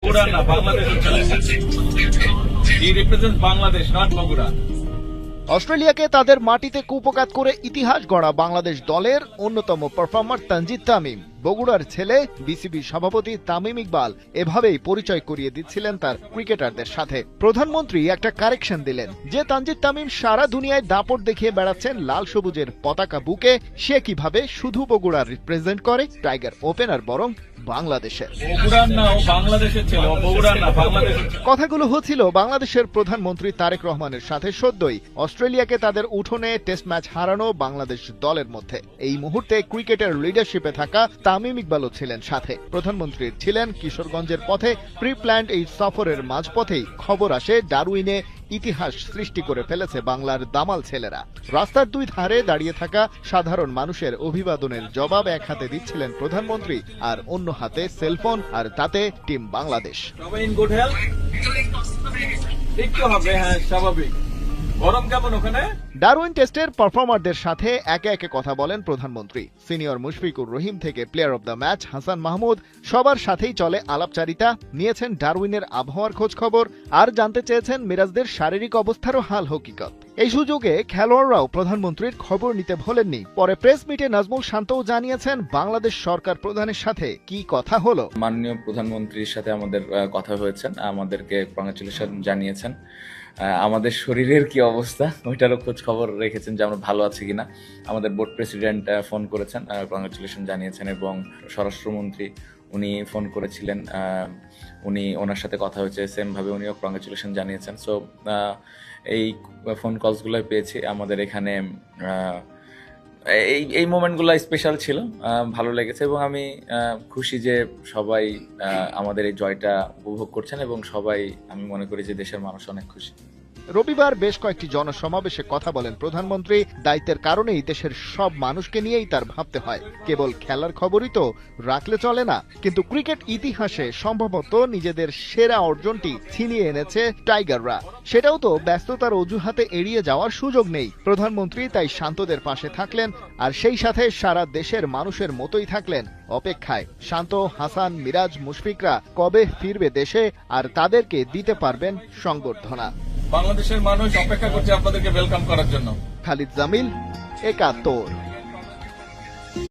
Bogura na Bangladesh He represents Bangladesh, not Bogura. অস্ট্রেলিয়াকে তাদের মাটিতে কুপকাত করে ইতিহাস গড়া বাংলাদেশ দলের অন্যতম পারফর্মার তানজিদ তামিম, বগুড়ার ছেলে, বিসিবি সভাপতি তামিম ইকবাল এভাবেই পরিচয় করিয়ে দিচ্ছিলেন তার ক্রিকেটারদের সাথে। প্রধানমন্ত্রী একটা কারেকশন দিলেন যে তানজিদ তামিম সারা দুনিয়ায় দাপট দেখিয়ে বেড়াচ্ছেন লাল সবুজের পতাকা বুকে, সে কিভাবে শুধু বগুড়ার রিপ্রেজেন্ট করে, টাইগার ওপেনার বরং বাংলাদেশের। কথাগুলো হচ্ছিল বাংলাদেশের প্রধানমন্ত্রী তারেক রহমানের সাথে সদ্যই অস্ট্রেলিয়াকে তাদের উঠোনে টেস্ট ম্যাচ হারানো বাংলাদেশ দলের মধ্যে। এই মুহূর্তে ক্রিকেটের লিডারশিপে থাকা তামিম ইকবালও ছিলেন সাথে। প্রধানমন্ত্রীর ছিলেন কিশোরগঞ্জের পথে প্রি প্ল্যান্ড এই সফরের মাঝপথেই খবর আসে ডারউইনে ইতিহাস সৃষ্টি করে ফেলেছে বাংলার দামাল ছেলেরা। রাস্তার দুই ধারে দাঁড়িয়ে থাকা সাধারণ মানুষের অভিবাদনের জবাব এক হাতে দিচ্ছিলেন প্রধানমন্ত্রী, আর অন্য হাতে সেলফোন, আর তাতে টিম বাংলাদেশ। ডারউইন টেস্টের পারফর্মারদের সাথে একে একে কথা বলেন প্রধানমন্ত্রী। সিনিয়র মুশফিকুর রহিম থেকে player of the match Hasan Mahmud, সবার সাথেই চলে আলাপচারিতা। নিয়েছেন ডারউইনের আবহাওয়ার খোঁজ খবর, আর জানতে চেয়েছেন মিরাজদের শারীরিক অবস্থারও হাল হকিকত। এই সুযোগে খেলোয়াড়রাও প্রধানমন্ত্রীর খবর নিতে ভোলেননি। পরে প্রেস মিটে নাজমুল শান্তও জানিয়েছেন বাংলাদেশ সরকার প্রধানের সাথে কি কথা হলো। মাননীয় প্রধানমন্ত্রীর সাথে আমাদের কথা হয়েছেন, আমাদেরকে কংগ্রাচুলেশন জানিয়েছেন। আমাদের শরীরের কি অবস্থা ওইটারও খোঁজ খবর রেখেছেন যে আমরা ভালো আছি কিনা। আমাদের বোর্ড প্রেসিডেন্ট ফোন করেছেন, কংগ্রাচুলেশন জানিয়েছেন, এবং স্বরাষ্ট্রমন্ত্রী উনি ফোন করেছিলেন, উনি ওনার সাথে কথা হয়েছে, সেম ভাবে উনিও কংগ্রাচুলেশন জানিয়েছেন। সো এই ফোন কলসগুলো পেয়েছি আমাদের এখানে। এই মোমেন্টগুলো স্পেশাল ছিল, ভালো লেগেছে, এবং আমি খুশি যে সবাই আমাদের এই জয়টা উপভোগ করছেন, এবং সবাই, আমি মনে করি যে দেশের মানুষ অনেক খুশি। রবিবার বেশ কয়েকটি জনসমাবেশে কথা বলেন প্রধানমন্ত্রী। দায়িত্বের কারণেই দেশের সব মানুষকে নিয়েই তার ভাবতে হয়, কেবল খেলার খবরই তো রাখলে চলে না। কিন্তু ক্রিকেট ইতিহাসে সম্ভবত নিজেদের সেরা অর্জনটি ছিনিয়ে এনেছে টাইগাররা, সেটাও তো ব্যস্ততার অজুহাতে এড়িয়ে যাওয়ার সুযোগ নেই। প্রধানমন্ত্রী তাই শান্তদের পাশে থাকলেন, আর সেই সাথে সারা দেশের মানুষের মতোই থাকলেন অপেক্ষায়। শান্ত, হাসান, মিরাজ, মুশফিকরা কবে ফিরবে দেশে, আর তাদেরকে দিতে পারবেন সংবর্ধনা। বাংলাদেশের মানুষ অপেক্ষা করছে আপনাদেরকে ওয়েলকাম করার জন্য। খালিদ জামিল, ৭১।